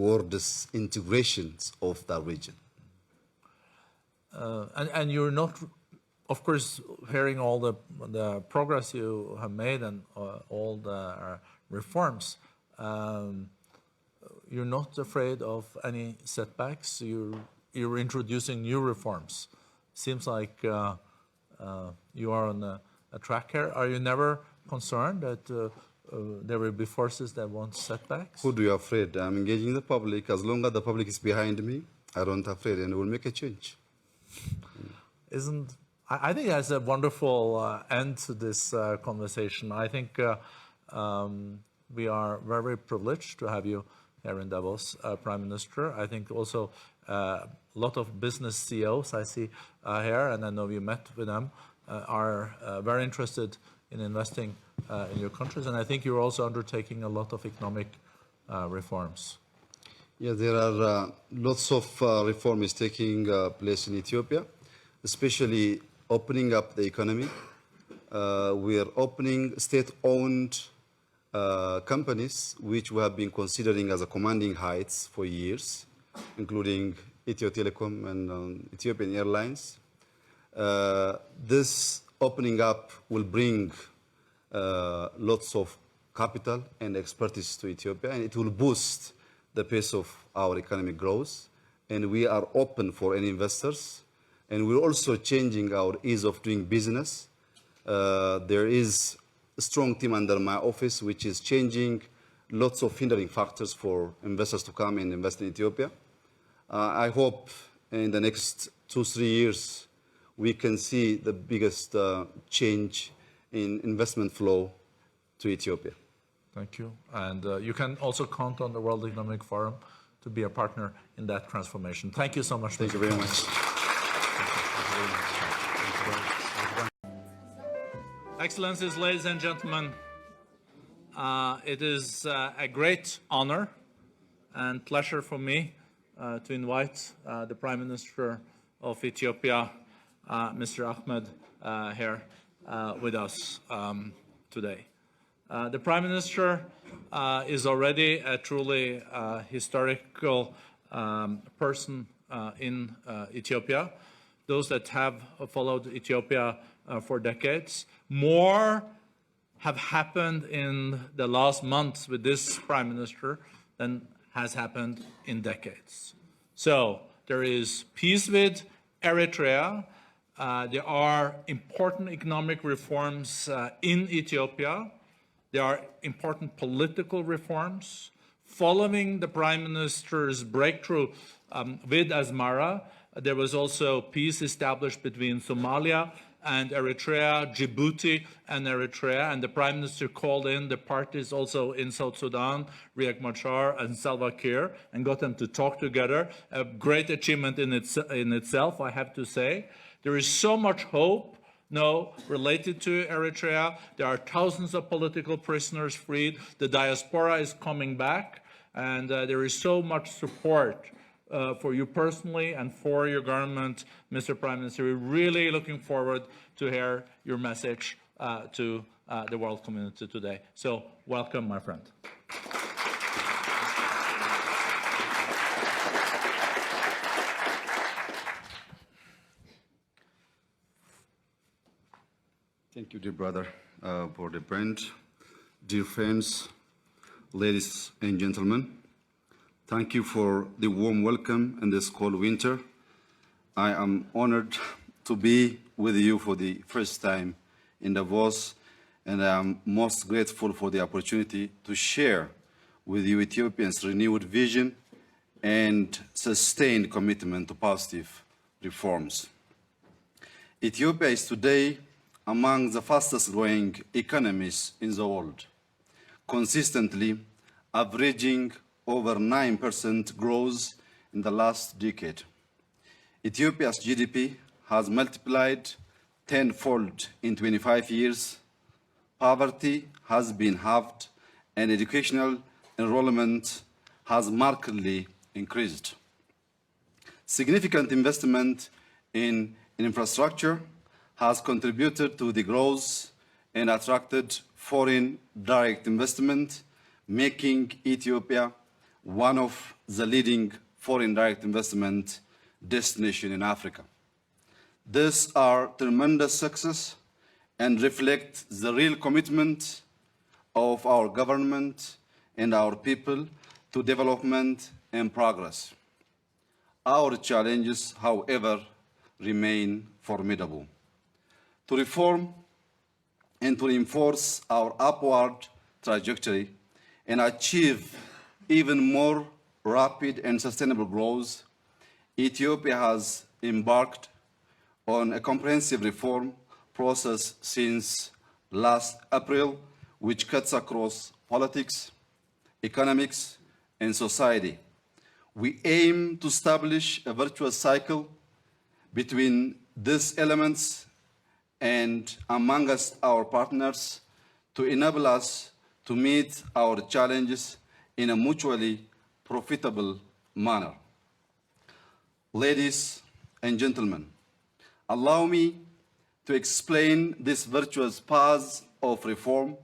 towards integrations of the region. And you're not, of course, hearing all the progress you have made and all the reforms, you're not afraid of any setbacks. You're introducing new reforms. Seems like you are on a track here. Are you never concerned that there will be forces that want setbacks? Who do you afraid? I'm engaging the public. As long as the public is behind me, I don't afraid, and we'll make a change. I think that's a wonderful end to this conversation. I think we are very privileged to have you here in Davos, Prime Minister. I think also a lot of business CEOs I see here, and I know you met with them, are very interested in investing in your countries. And I think you're also undertaking a lot of economic reforms. Yeah, there are lots of reforms taking place in Ethiopia, especially opening up the economy. We are opening state-owned companies, which we have been considering as a commanding heights for years, including Ethio Telecom and Ethiopian Airlines. This opening up will bring lots of capital and expertise to Ethiopia, and it will boost the pace of our economic growth. And we are open for any investors. And we're also changing our ease of doing business. There is a strong team under my office which is changing lots of hindering factors for investors to come and invest in Ethiopia. I hope in the next 2-3 years we can see the biggest change in investment flow to Ethiopia. Thank you. And you can also count on the World Economic Forum to be a partner in that transformation. Thank you so much. Thank you very much. Excellencies, ladies and gentlemen, it is a great honor and pleasure for me to invite the Prime Minister of Ethiopia, Mr. Ahmed, here with us today. The Prime Minister is already a truly historical person in Ethiopia. Those that have followed Ethiopia for decades. More have happened in the last months with this Prime Minister than has happened in decades. So there is peace with Eritrea. There are important economic reforms in Ethiopia. There are important political reforms. Following the Prime Minister's breakthrough with Asmara, there was also peace established between Somalia and Eritrea, Djibouti and Eritrea, and the Prime Minister called in the parties also in South Sudan, Riek Machar and Salva Kiir, and got them to talk together. A great achievement in itself, I have to say. There is so much hope now related to Eritrea. There are thousands of political prisoners freed. The diaspora is coming back, and there is so much support for you personally and for your government, Mr. Prime Minister. We're really looking forward to hear your message to the world community today. So welcome, my friend. Thank you, dear brother, for the brand. Dear friends, ladies and gentlemen, thank you for the warm welcome in this cold winter. I am honored to be with you for the first time in Davos, and I am most grateful for the opportunity to share with you Ethiopians' renewed vision and sustained commitment to positive reforms. Ethiopia is today among the fastest growing economies in the world, consistently averaging over 9% growth in the last decade. Ethiopia's GDP has multiplied tenfold in 25 years. Poverty has been halved, and educational enrollment has markedly increased. Significant investment in infrastructure has contributed to the growth and attracted foreign direct investment, making Ethiopia one of the leading foreign direct investment destinations in Africa. These are tremendous success and reflect the real commitment of our government and our people to development and progress. Our challenges, however, remain formidable. To reform and to reinforce our upward trajectory and achieve even more rapid and sustainable growth, Ethiopia has embarked on a comprehensive reform process since last April, which cuts across politics, economics, and society. We aim to establish a virtuous cycle between these elements and amongst our partners to enable us to meet our challenges in a mutually profitable manner. Ladies and gentlemen, allow me to explain this virtuous path of reform.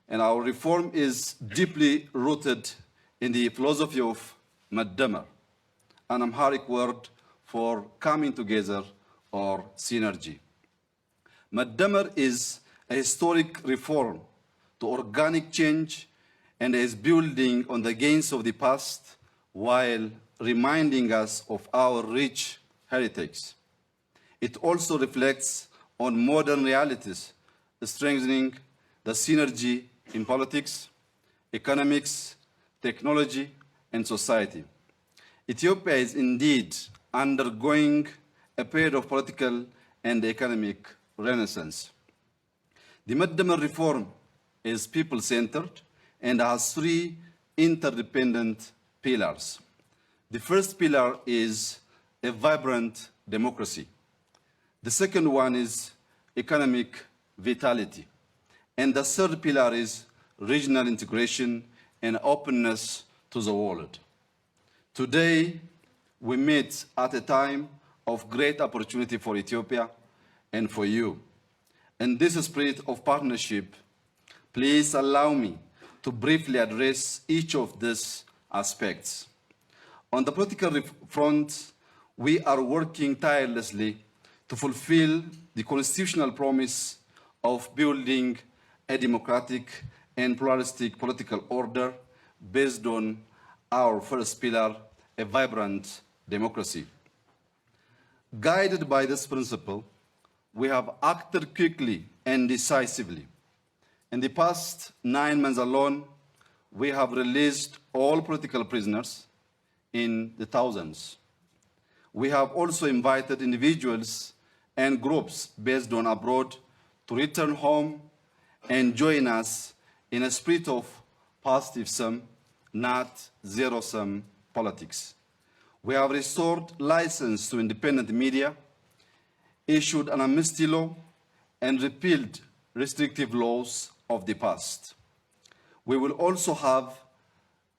And our reform is deeply rooted in the philosophy of Madamar, an Amharic word for coming together or synergy. Madamar is a historic reform to organic change and is building on the gains of the past while reminding us of our rich heritage. It also reflects on modern realities, strengthening the synergy in politics, economics, technology, and society. Ethiopia is indeed undergoing a period of political and economic renaissance. The Madamar reform is people-centered and has three interdependent pillars. The first pillar is a vibrant democracy. The second one is economic vitality. And the third pillar is regional integration and openness to the world. Today, we meet at a time of great opportunity for Ethiopia and for you. In this spirit of partnership, please allow me to briefly address each of these aspects. On the political front, we are working tirelessly to fulfill the constitutional promise of building a democratic and pluralistic political order based on our first pillar, a vibrant democracy. Guided by this principle, we have acted quickly and decisively. In the past 9 months alone, we have released all political prisoners in the thousands. We have also invited individuals and groups based on abroad to return home and join us in a spirit of positive sum, not zero-sum politics. We have restored license to independent media, issued an amnesty law, and repealed restrictive laws of the past. We will also have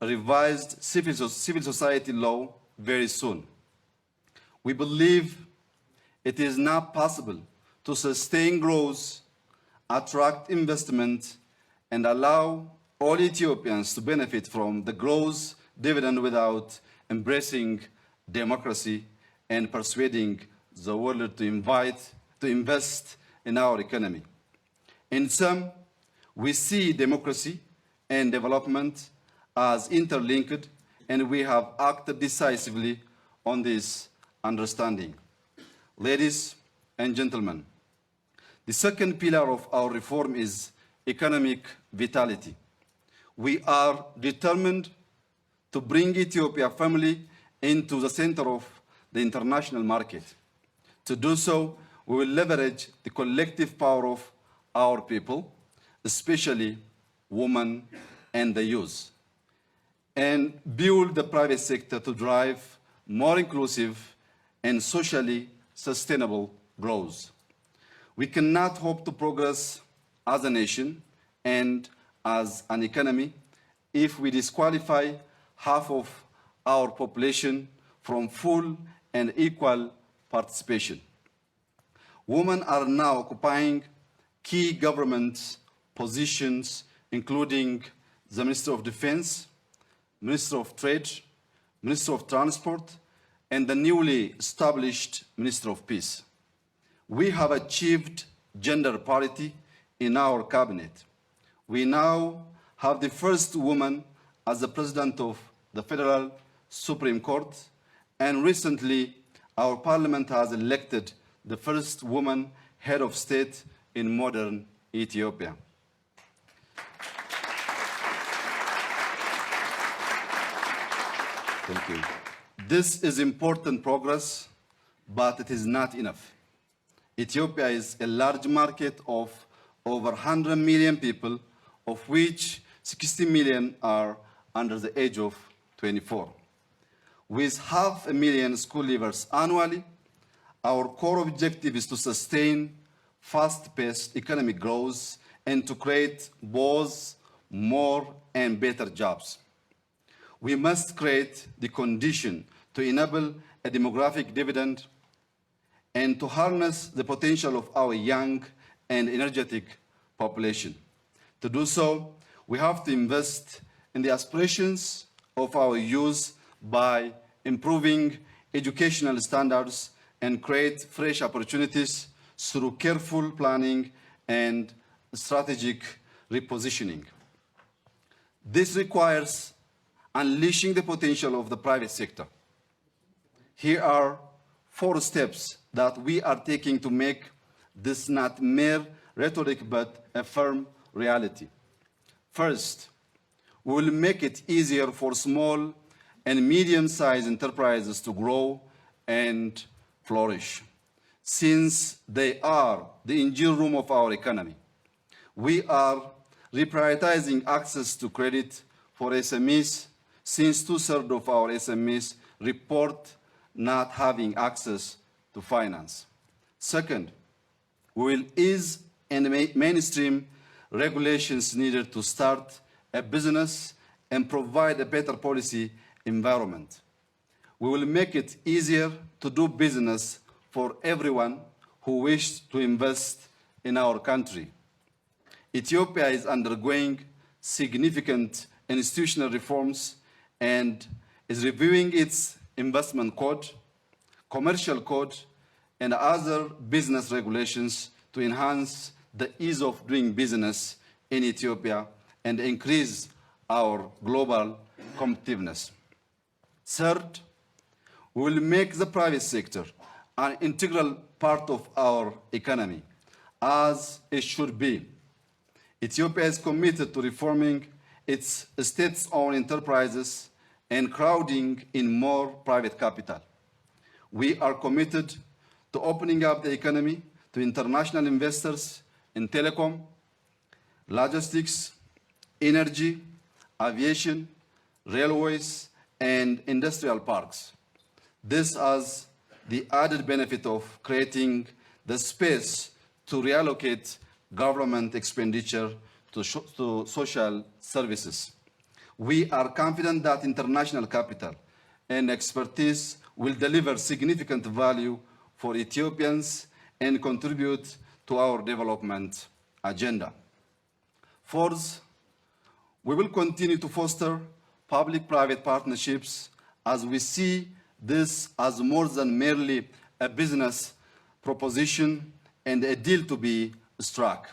a revised civil society law very soon. We believe it is now possible to sustain growth, attract investment, and allow all Ethiopians to benefit from the growth dividend without embracing democracy and persuading the world to invest in our economy. In sum, we see democracy and development as interlinked, and we have acted decisively on this understanding. Ladies and gentlemen, the second pillar of our reform is economic vitality. We are determined to bring Ethiopia firmly into the center of the international market. To do so, we will leverage the collective power of our people, especially women and the youth, and build the private sector to drive more inclusive and socially sustainable growth. We cannot hope to progress as a nation and as an economy if we disqualify half of our population from full and equal participation. Women are now occupying key government positions, including the Minister of Defense, Minister of Trade, Minister of Transport, and the newly established Minister of Peace. We have achieved gender parity in our cabinet. We now have the first woman as the President of the Federal Supreme Court, and recently our Parliament has elected the first woman head of state in modern Ethiopia. Thank you. This is important progress, but it is not enough. Ethiopia is a large market of over 100 million people, of which 60 million are under the age of 24. With 500,000 school leavers annually, our core objective is to sustain fast-paced economic growth and to create both more and better jobs. We must create the condition to enable a demographic dividend and to harness the potential of our young and energetic population. To do so, we have to invest in the aspirations of our youth by improving educational standards and create fresh opportunities through careful planning and strategic repositioning. This requires unleashing the potential of the private sector. Here are 4 steps that we are taking to make this not mere rhetoric but a firm reality. First, we will make it easier for small and medium-sized enterprises to grow and flourish, since they are the engine room of our economy. We are reprioritizing access to credit for SMEs, since 2/3 of our SMEs report not having access to finance. Second, we will ease and mainstream regulations needed to start a business and provide a better policy environment. We will make it easier to do business for everyone who wishes to invest in our country. Ethiopia is undergoing significant institutional reforms and is reviewing its investment code, commercial code, and other business regulations to enhance the ease of doing business in Ethiopia and increase our global competitiveness. Third, we will make the private sector an integral part of our economy, as it should be. Ethiopia is committed to reforming its state-owned enterprises and crowding in more private capital. We are committed to opening up the economy to international investors in telecom, logistics, energy, aviation, railways, and industrial parks. This has the added benefit of creating the space to reallocate government expenditure to social services. We are confident that international capital and expertise will deliver significant value for Ethiopians and contribute to our development agenda. Fourth, we will continue to foster public-private partnerships as we see this as more than merely a business proposition and a deal to be struck.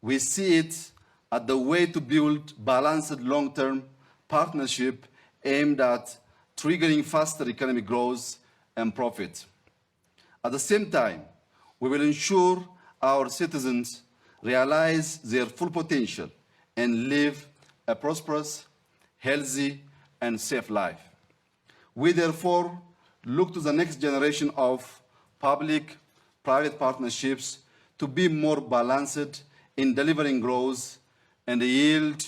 We see it as the way to build balanced long-term partnership aimed at triggering faster economic growth and profit. At the same time, we will ensure our citizens realize their full potential and live a prosperous, healthy, and safe life. We therefore look to the next generation of public-private partnerships to be more balanced in delivering growth and yield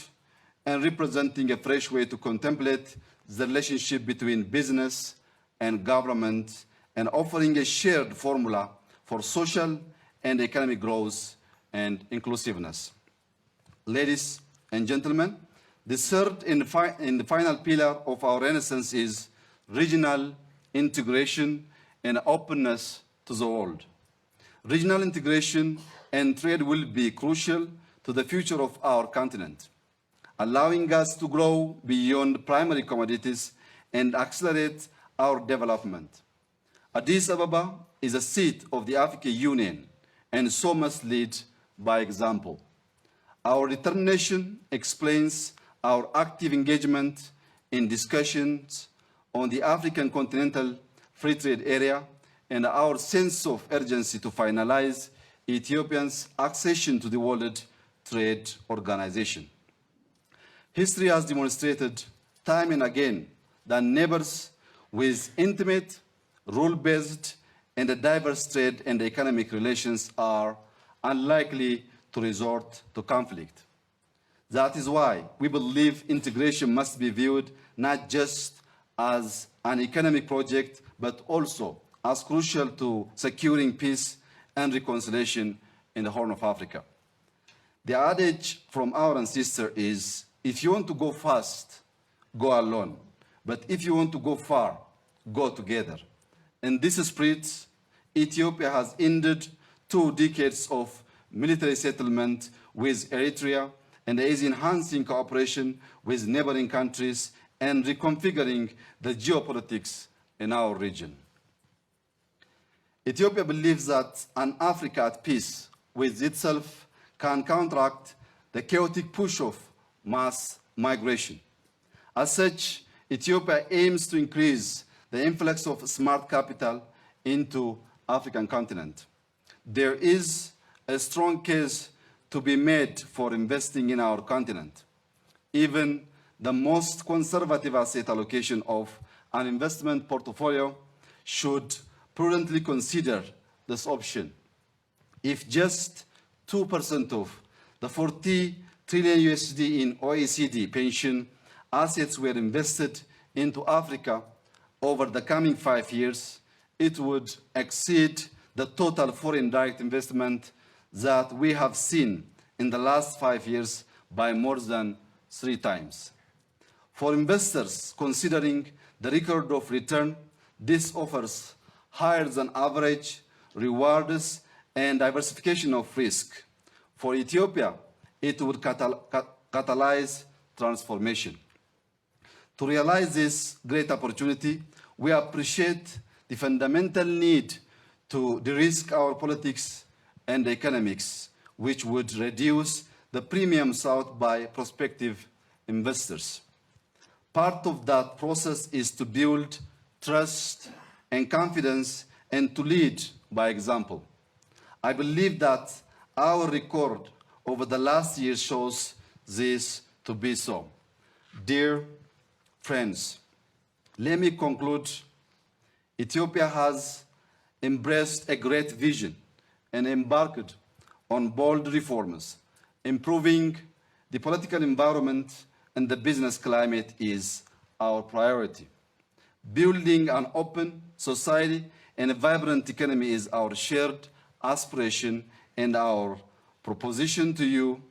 and representing a fresh way to contemplate the relationship between business and government and offering a shared formula for social and economic growth and inclusiveness. Ladies and gentlemen, the third and final pillar of our Renaissance is regional integration and openness to the world. Regional integration and trade will be crucial to the future of our continent. allowing us to grow beyond primary commodities and accelerate our development. Addis Ababa is a seat of the African Union and so must lead by example. Our determination explains our active engagement in discussions on the African Continental Free Trade Area and our sense of urgency to finalize Ethiopia's accession to the World Trade Organization. History has demonstrated time and again that neighbors with intimate, rule-based, and diverse trade and economic relations are unlikely to resort to conflict. That is why we believe integration must be viewed not just as an economic project, but also as crucial to securing peace and reconciliation in the Horn of Africa. The adage from our ancestor is, if you want to go fast, go alone. But if you want to go far, go together. In this spirit, Ethiopia has ended 2 decades of military settlement with Eritrea and is enhancing cooperation with neighboring countries and reconfiguring the geopolitics in our region. Ethiopia believes that an Africa at peace with itself can counteract the chaotic push of mass migration. As such, Ethiopia aims to increase the influx of smart capital into African continent. There is a strong case to be made for investing in our continent. Even the most conservative asset allocation of an investment portfolio should prudently consider this option. If just 2% of the 40 trillion USD in OECD pension assets were invested into Africa over the coming 5 years, it would exceed the total foreign direct investment that we have seen in the last 5 years by more than 3 times. For investors considering the record of return, this offers higher than average rewards and diversification of risk. For Ethiopia, it would catalyze transformation. To realize this great opportunity, we appreciate the fundamental need to de-risk our politics and economics, which would reduce the premium sought by prospective investors. Part of that process is to build trust and confidence and to lead by example. I believe that our record over the last year shows this to be so. Dear friends, let me conclude. Ethiopia has embraced a great vision and embarked on bold reforms. Improving the political environment and the business climate is our priority. Building an open society and a vibrant economy is our shared aspiration and our proposition to you,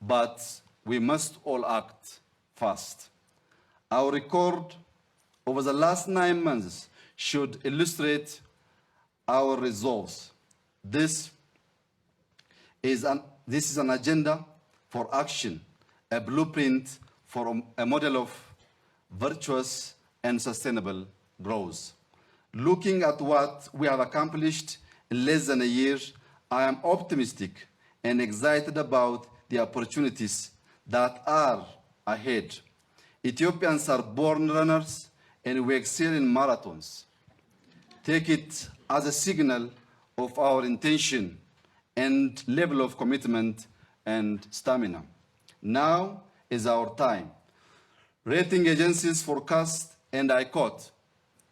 but we must all act fast. Our record over the last 9 months should illustrate our resolves. This is an agenda for action, a blueprint for a model of virtuous and sustainable growth. Looking at what we have accomplished in less than a year, I am optimistic and excited about the opportunities that are ahead. Ethiopians are born runners and we excel in marathons. Take it as a signal of our intention and level of commitment and stamina. Now is our time. Rating agencies forecast, and I quote,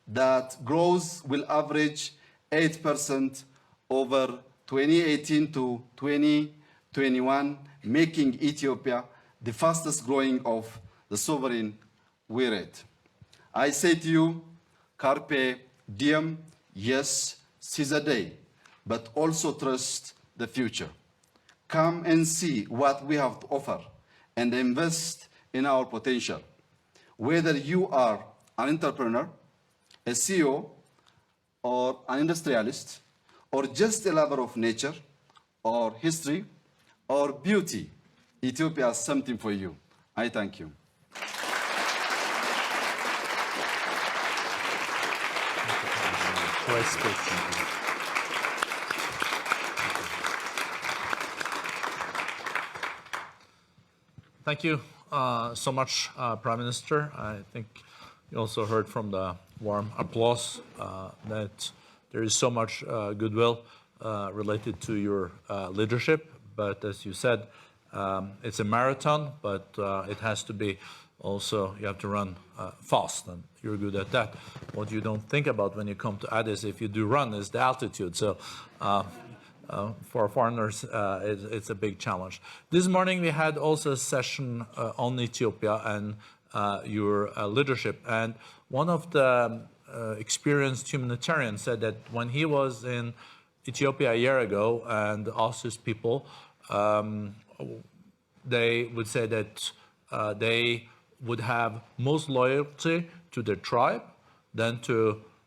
that growth will average 8% over 2018 to 2021, making Ethiopia the fastest growing of the sovereign we rate. I say to you, carpe diem, yes, seize the day, but also trust the future. Come and see what we have to offer and invest in our potential. Whether you are an entrepreneur, a CEO, or an industrialist, or just a lover of nature, or history, or beauty, Ethiopia has something for you. I thank you. Great speech. Thank you so much, Prime Minister. I think you also heard from the warm applause that there is so much goodwill related to your leadership. But as you said, it's a marathon, but it has to be also, you have to run fast, and you're good at that. What you don't think about when you come to Addis, if you do run, is the altitude. So for foreigners, it's a big challenge. This morning we had also a session on Ethiopia and your leadership. And one of the experienced humanitarians said that when he was in Ethiopia a year ago and asked his people, they would say that they would have most loyalty to their tribe, then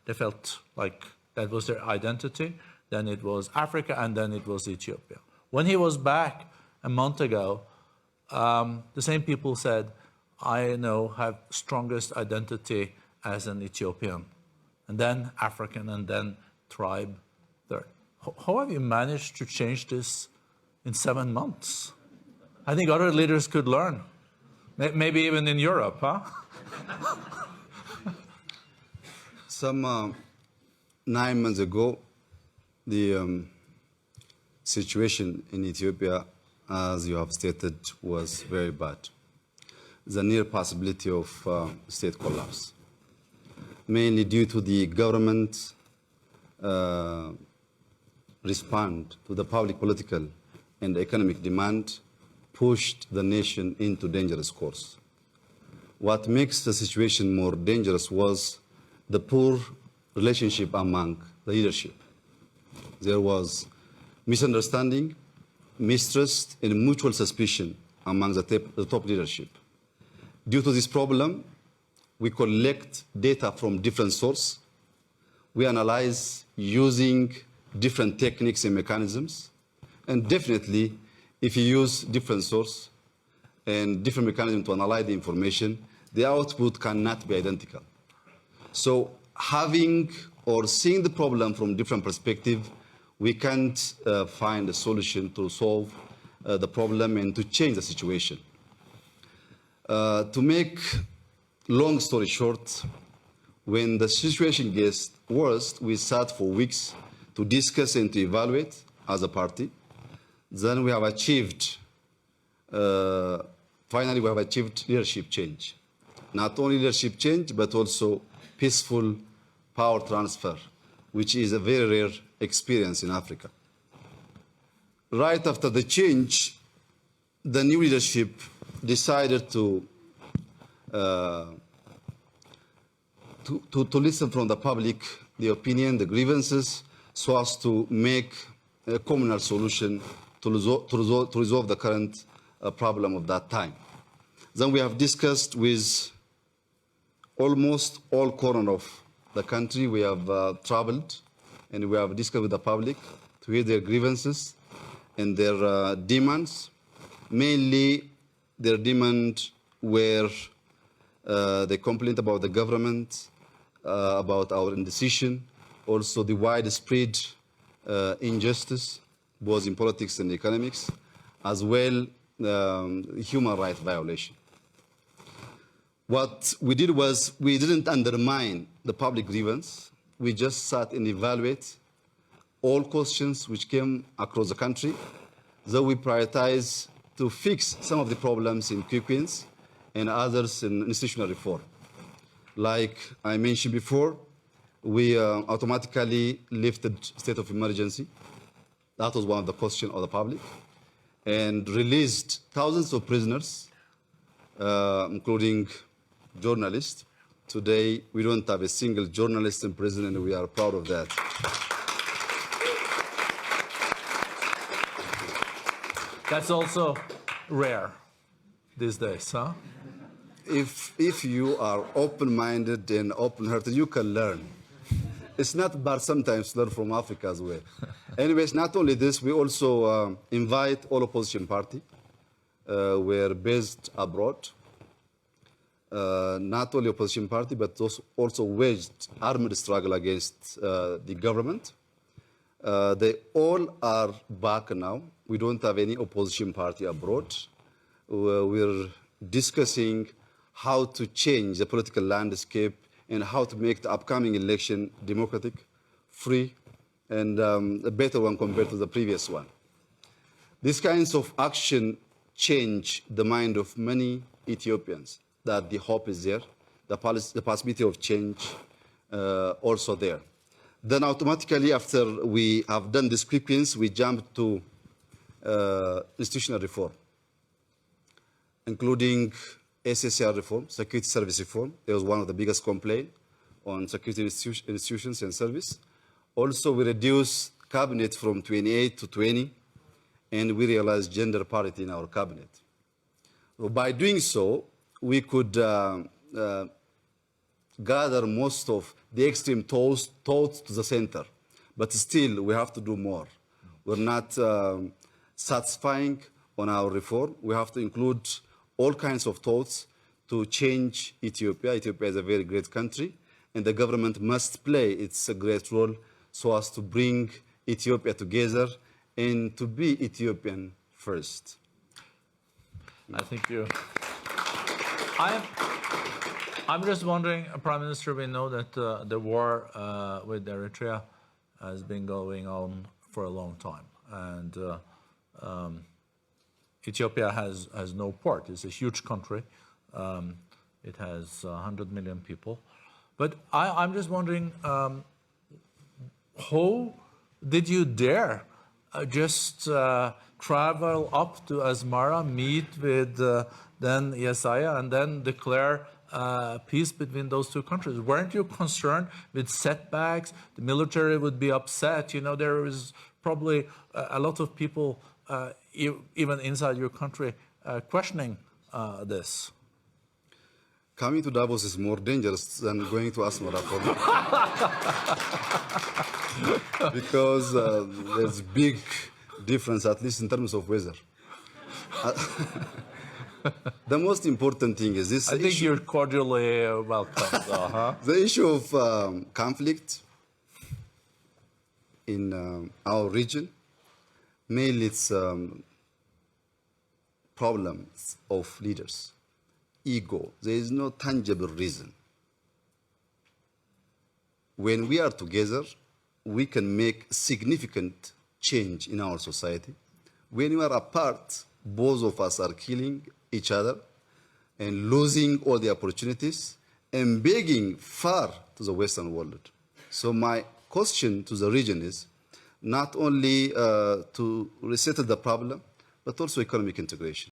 they felt like that was their identity, then it was Africa, and then it was Ethiopia. When he was back a month ago, the same people said, I now have strongest identity as an Ethiopian, and then African, and then tribe third. How have you managed to change this in 7 months? I think other leaders could learn. Maybe even in Europe, huh? Some 9 months ago, the situation in Ethiopia, as you have stated, was very bad. The near possibility of state collapse, mainly due to the government response to the public political and economic demand pushed the nation into dangerous course. What makes the situation more dangerous was the poor relationship among the leadership. There was misunderstanding, mistrust, and mutual suspicion among the top leadership. Due to this problem, we collect data from different sources. We analyze using different techniques and mechanisms. And definitely, if you use different sources and different mechanisms to analyze the information, the output cannot be identical. So having or seeing the problem from different perspectives, we can't find a solution to solve the problem and to change the situation. To make long story short, when the situation gets worse, we sat for weeks to discuss and to evaluate as a party. Then we have achieved, finally we have achieved leadership change. Not only leadership change, but also peaceful power transfer, which is a very rare experience in Africa. Right after the change, the new leadership decided to listen from the public, the opinion, the grievances, so as to make a communal solution to resolve the current problem of that time. Then we have discussed with almost all corners of the country. We have traveled and we have discussed with the public to hear their grievances and their demands. Mainly, their demands were they complained about the government, about our indecision, also the widespread injustice, both in politics and economics, as well human rights violation. What we did was we didn't undermine the public grievance. We just sat and evaluate all questions which came across the country. Though we prioritize to fix some of the problems in quick wins and others in institutional reform. Like I mentioned before, we automatically lifted state of emergency. That was one of the questions of the public, and released thousands of prisoners, including journalists. Today, we don't have a single journalist in prison, and we are proud of that. That's also rare these days, huh? If you are open-minded and open-hearted, you can learn. It's not bad sometimes to learn from Africa as well. Anyways, not only this, we also invite all opposition parties. We're based abroad. not only opposition party, but also waged armed struggle against the government. They all are back now. We don't have any opposition party abroad. We're discussing how to change the political landscape and how to make the upcoming election democratic, free, and a better one compared to the previous one. These kinds of action change the mind of many Ethiopians, that the hope is there, the possibility of change also there. Then automatically, after we have done this sequence, we jump to institutional reform, including SSR reform, security service reform. There was one of the biggest complaints on security institutions and service. Also, we reduced cabinet from 28 to 20, and we realized gender parity in our cabinet. So by doing so, we could gather most of the extreme thoughts to the center. But still, we have to do more. We're not satisfying on our reform. We have to include all kinds of thoughts to change Ethiopia. Ethiopia is a very great country, and the government must play its great role so as to bring Ethiopia together and to be Ethiopian first. I think you. I'm just wondering, Prime Minister, we know that the war with Eritrea has been going on for a long time, and Ethiopia has no port. It's a huge country. It has 100 million people. But I'm just wondering, how did you dare just travel up to Asmara, meet with then Yesaya, and then declare peace between those two countries? Weren't you concerned with setbacks? The military would be upset. You know, there is probably a lot of people, even inside your country, questioning this. Coming to Davos is more dangerous than going to Asmara for me. Because there's big difference, at least in terms of weather. The most important thing is this. I think you're cordially welcome, though, huh? The issue of conflict in our region, mainly it's problems of leaders, ego. There is no tangible reason. When we are together, we can make significant change in our society. When we are apart, both of us are killing each other and losing all the opportunities and begging far to the Western world. So my question to the region is not only to resettle the problem, but also economic integration.